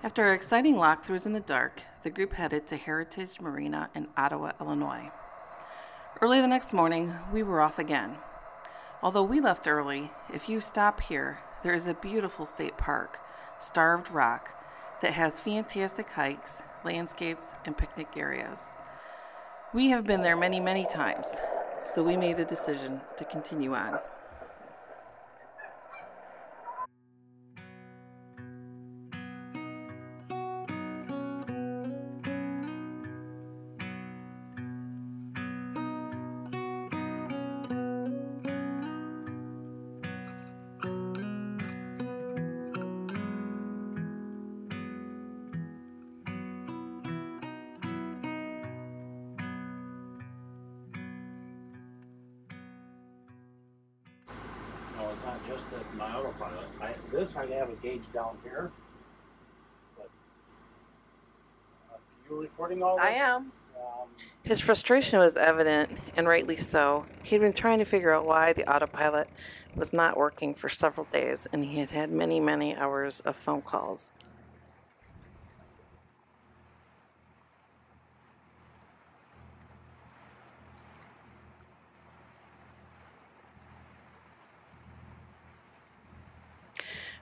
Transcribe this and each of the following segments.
After exciting walkthroughs in the dark, the group headed to Heritage Marina in Ottawa, Illinois. Early the next morning, we were off again. Although we left early, if you stop here, there is a beautiful state park, Starved Rock, that has fantastic hikes, landscapes, and picnic areas. We have been there many, many times, so we made the decision to continue on. No, it's not just that my autopilot. I have a gauge down here. But, you recording all this? I am. His frustration was evident, and rightly so. He had been trying to figure out why the autopilot was not working for several days, and he had had many, many hours of phone calls.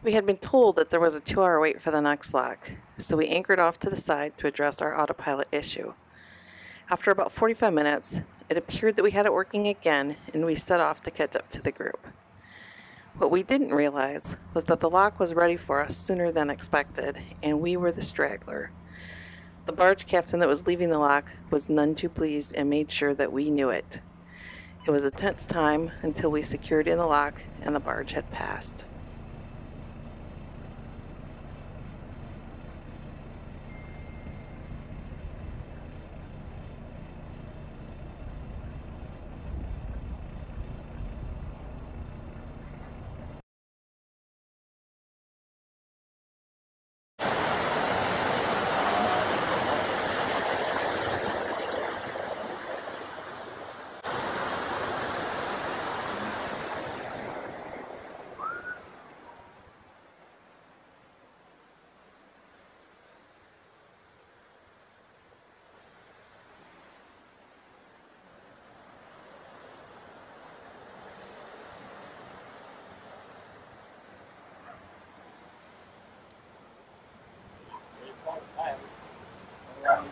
We had been told that there was a 2-hour wait for the next lock, so we anchored off to the side to address our autopilot issue. After about 45 minutes, it appeared that we had it working again, and we set off to catch up to the group. What we didn't realize was that the lock was ready for us sooner than expected, and we were the straggler. The barge captain that was leaving the lock was none too pleased and made sure that we knew it. It was a tense time until we secured in the lock and the barge had passed.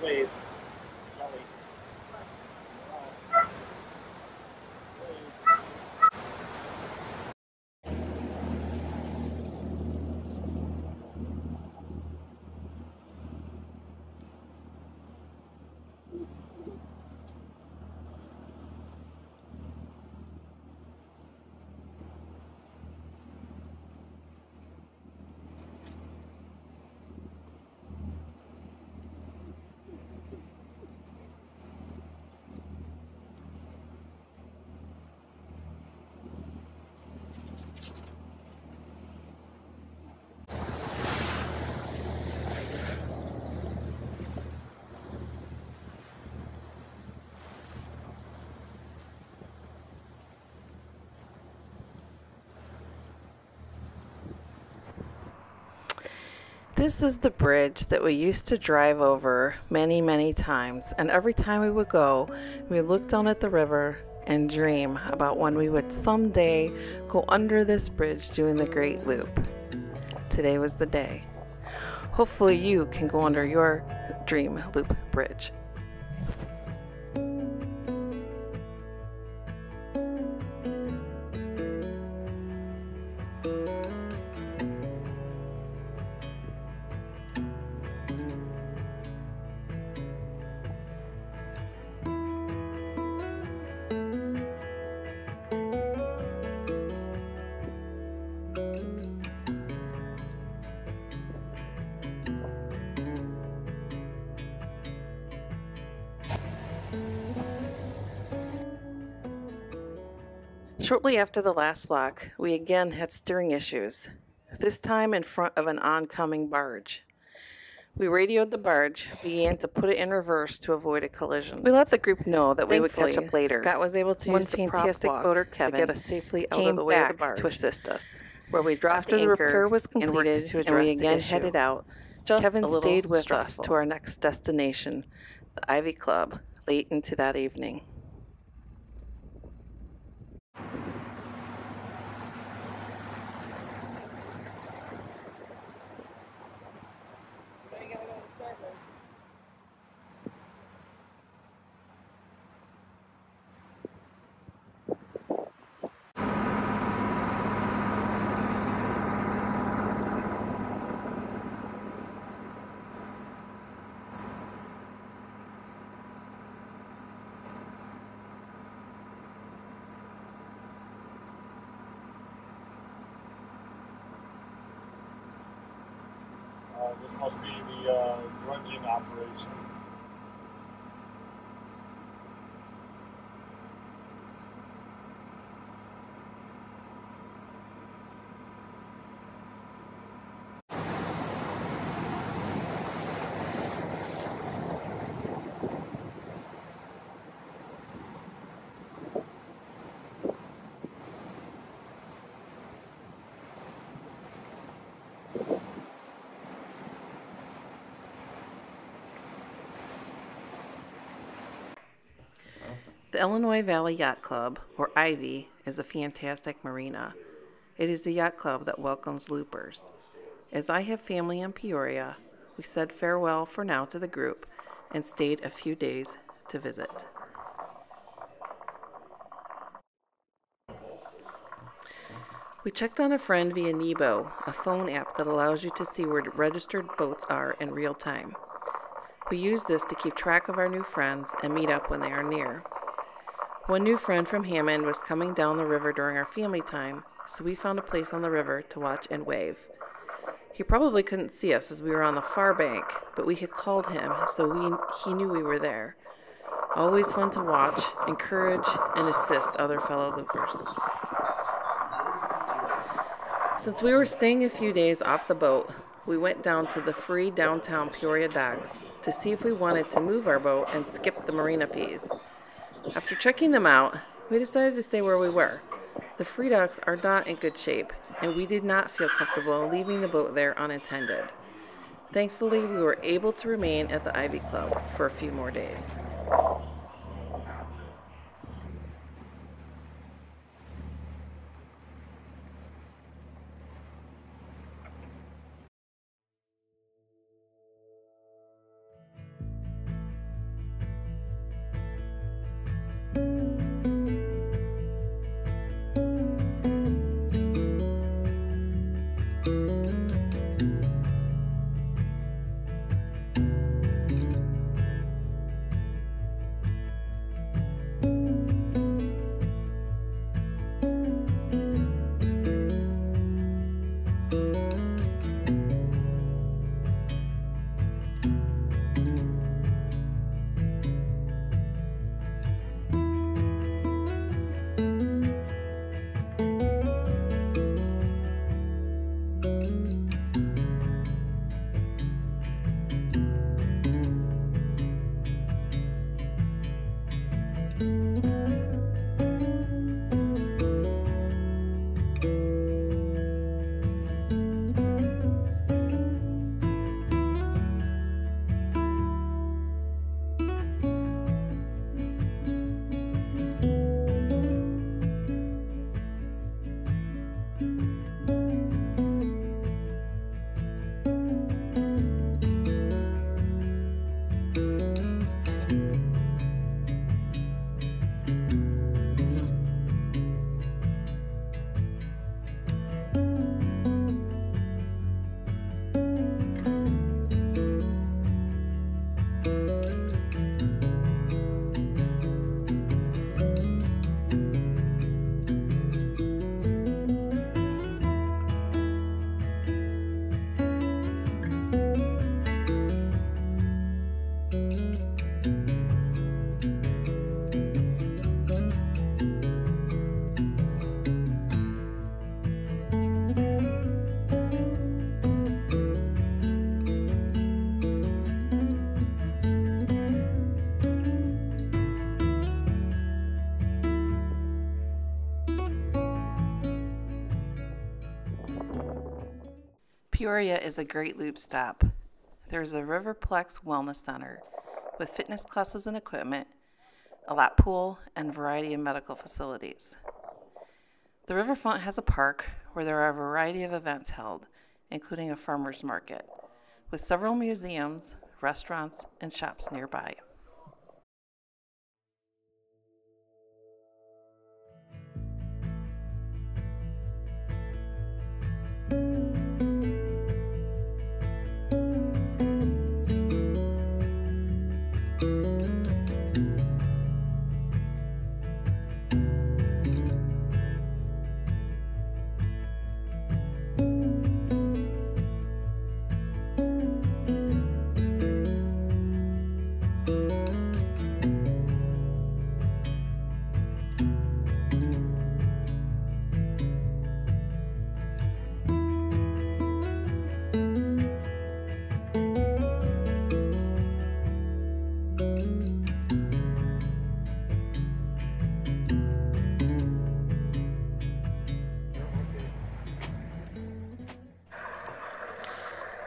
Wave. This is the bridge that we used to drive over many, many times, and every time we would go, we looked down at the river and dream about when we would someday go under this bridge doing the Great Loop. Today was the day. Hopefully you can go under your dream loop bridge. Shortly after the last lock, we again had steering issues, this time in front of an oncoming barge. We radioed the barge, began to put it in reverse to avoid a collision. We let the group know that we would catch up later. Scott was able to use the fantastic boater Kevin to get us safely out of the way of the barge to assist us, where we dropped the anchor and worked to address the issue. And we again headed out just Kevin a little stayed with stressful. us to our next destination, the Ivy Club, late into that evening. This must be the dredging operation. The Illinois Valley Yacht Club, or Ivy, is a fantastic marina. It is the yacht club that welcomes loopers. As I have family in Peoria, we said farewell for now to the group and stayed a few days to visit. We checked on a friend via Nebo, a phone app that allows you to see where registered boats are in real time. We use this to keep track of our new friends and meet up when they are near. One new friend from Hammond was coming down the river during our family time, so we found a place on the river to watch and wave. He probably couldn't see us as we were on the far bank, but we had called him, so he knew we were there. Always fun to watch, encourage, and assist other fellow loopers. Since we were staying a few days off the boat, we went down to the free downtown Peoria docks to see if we wanted to move our boat and skip the marina fees. After checking them out, we decided to stay where we were. The free docks are not in good shape, and we did not feel comfortable leaving the boat there unattended. Thankfully, we were able to remain at the Ivy Club for a few more days. Peoria is a great loop stop. there is a Riverplex Wellness Center with fitness classes and equipment, a lap pool, and a variety of medical facilities. The riverfront has a park where there are a variety of events held, including a farmer's market, with several museums, restaurants, and shops nearby.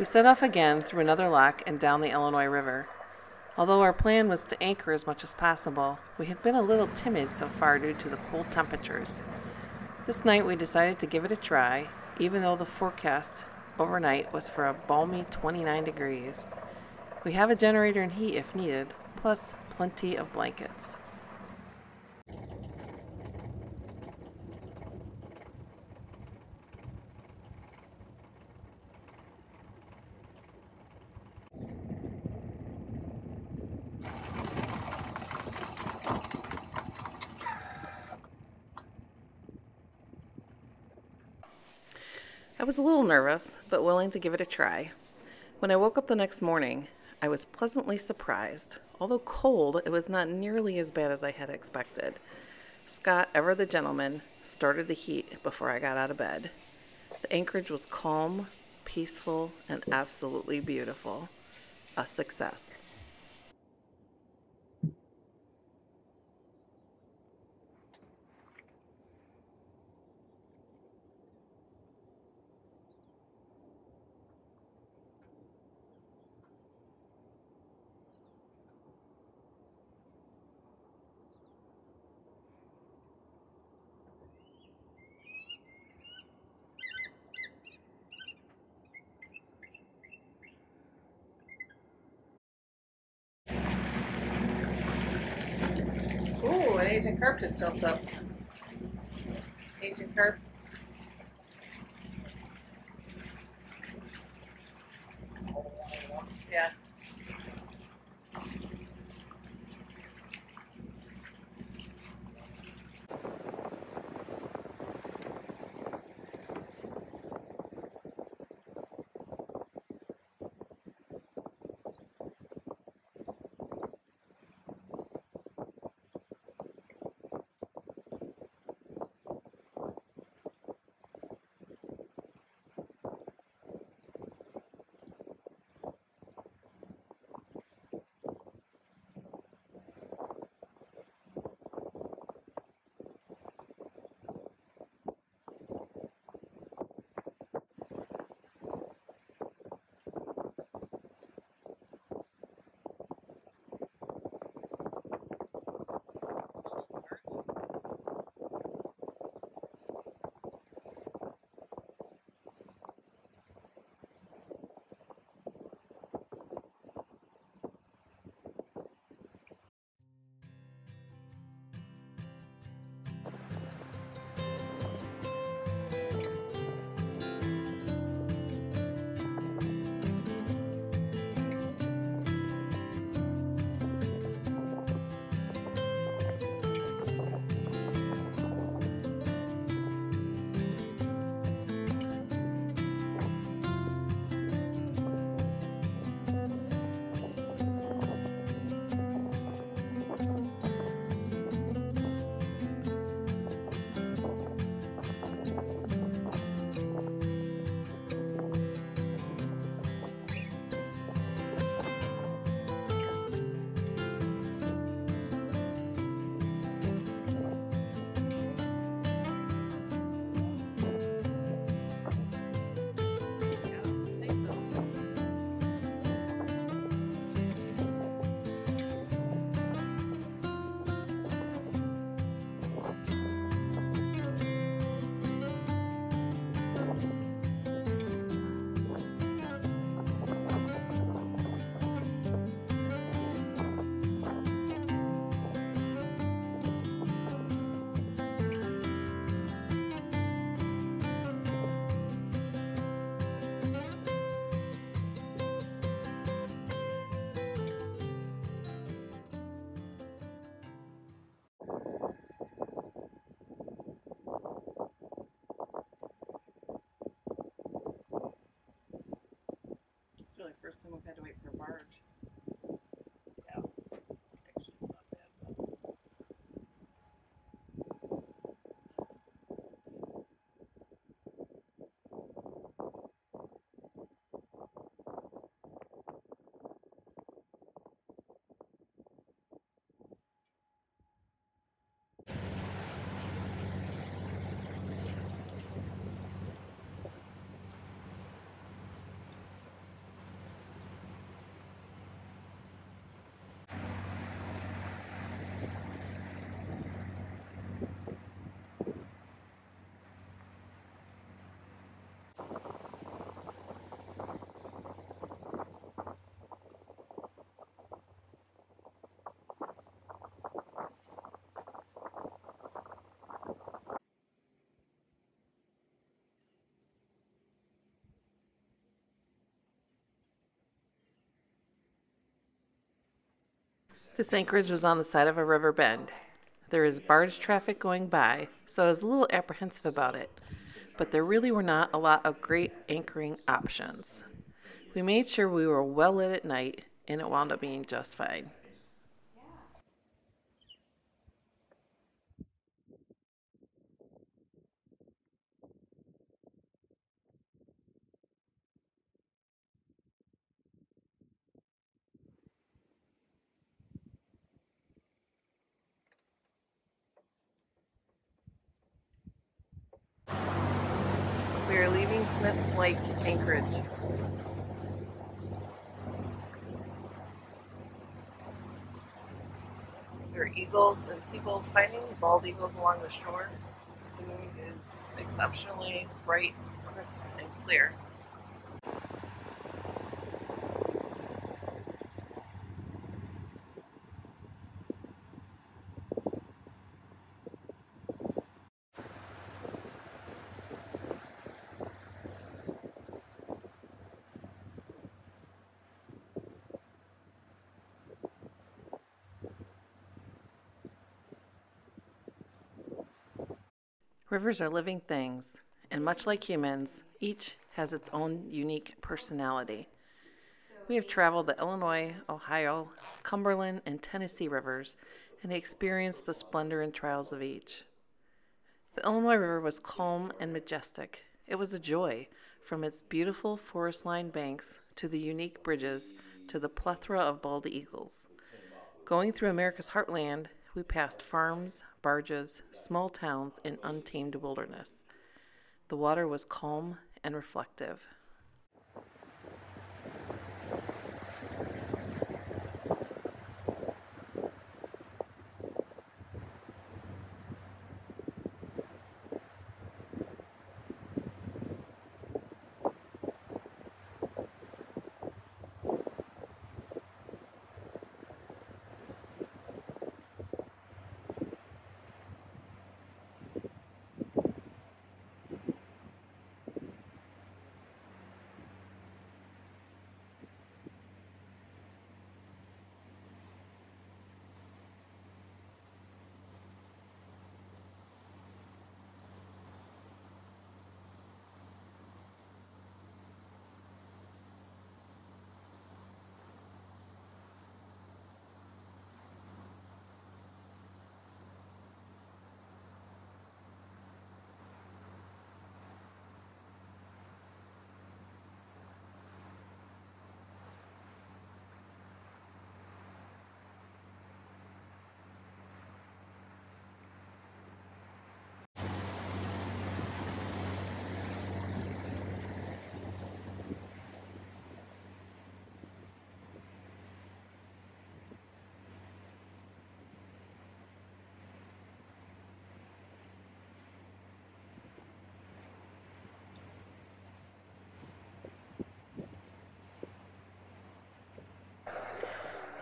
We set off again through another lock and down the Illinois River. Although our plan was to anchor as much as possible, we had been a little timid so far due to the cold temperatures. This night we decided to give it a try, even though the forecast overnight was for a balmy 29 degrees. We have a generator and heat if needed, plus plenty of blankets. I was a little nervous, but willing to give it a try. When I woke up the next morning, I was pleasantly surprised. Although cold, it was not nearly as bad as I had expected. Scott, ever the gentleman, started the heat before I got out of bed. The Anchorage was calm, peaceful, and absolutely beautiful. A success. Ooh, an Asian carp just jumped up. Asian carp. Yeah. first time we've had to wait for a barge. Yeah. Actually, not bad, but This anchorage was on the side of a river bend. There is barge traffic going by, so I was a little apprehensive about it, but there really were not a lot of great anchoring options. We made sure we were well lit at night, and it wound up being just fine. We are leaving Smith's Lake, Anchorage. There are eagles and seagulls fighting, bald eagles along the shore. The moon is exceptionally bright, crisp, and clear. Rivers are living things, and much like humans, each has its own unique personality. We have traveled the Illinois, Ohio, Cumberland, and Tennessee rivers and experienced the splendor and trials of each. The Illinois River was calm and majestic. It was a joy, from its beautiful forest-lined banks to the unique bridges to the plethora of bald eagles. Going through America's heartland, we passed farms, barges, small towns, and untamed wilderness. The water was calm and reflective.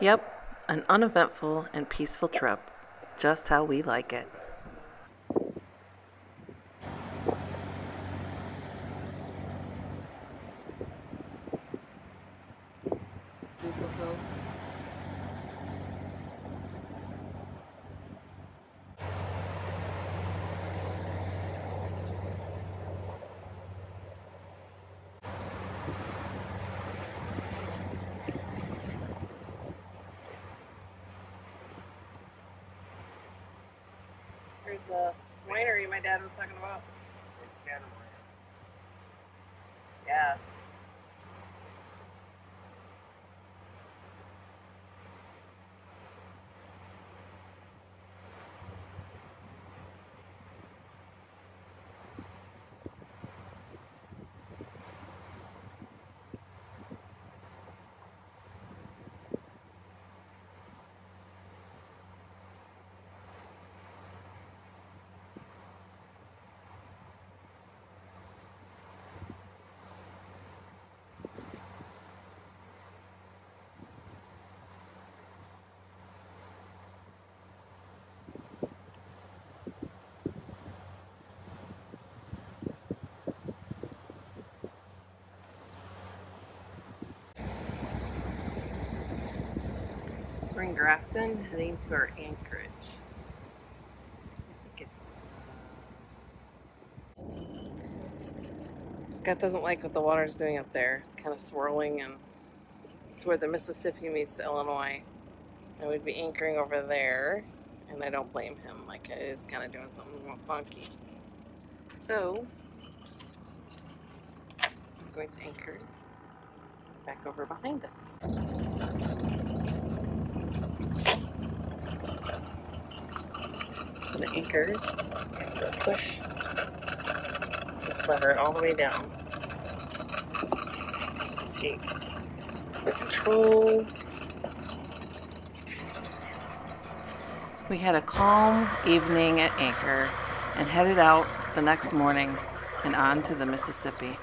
Yep, an uneventful and peaceful trip, just how we like it. Do some pills. winery my dad was talking about. Catamaran. Yeah. We're in Grafton, heading to our Anchorage. I think Scott doesn't like what the water's doing up there. It's kind of swirling, and it's where the Mississippi meets the Illinois. And we'd be anchoring over there, and I don't blame him. Like, it is kind of doing something more funky. So, I'm going to anchor back over behind us. So the anchor, you have to push this lever all the way down. Take the control. We had a calm evening at Anchor and headed out the next morning and on to the Mississippi.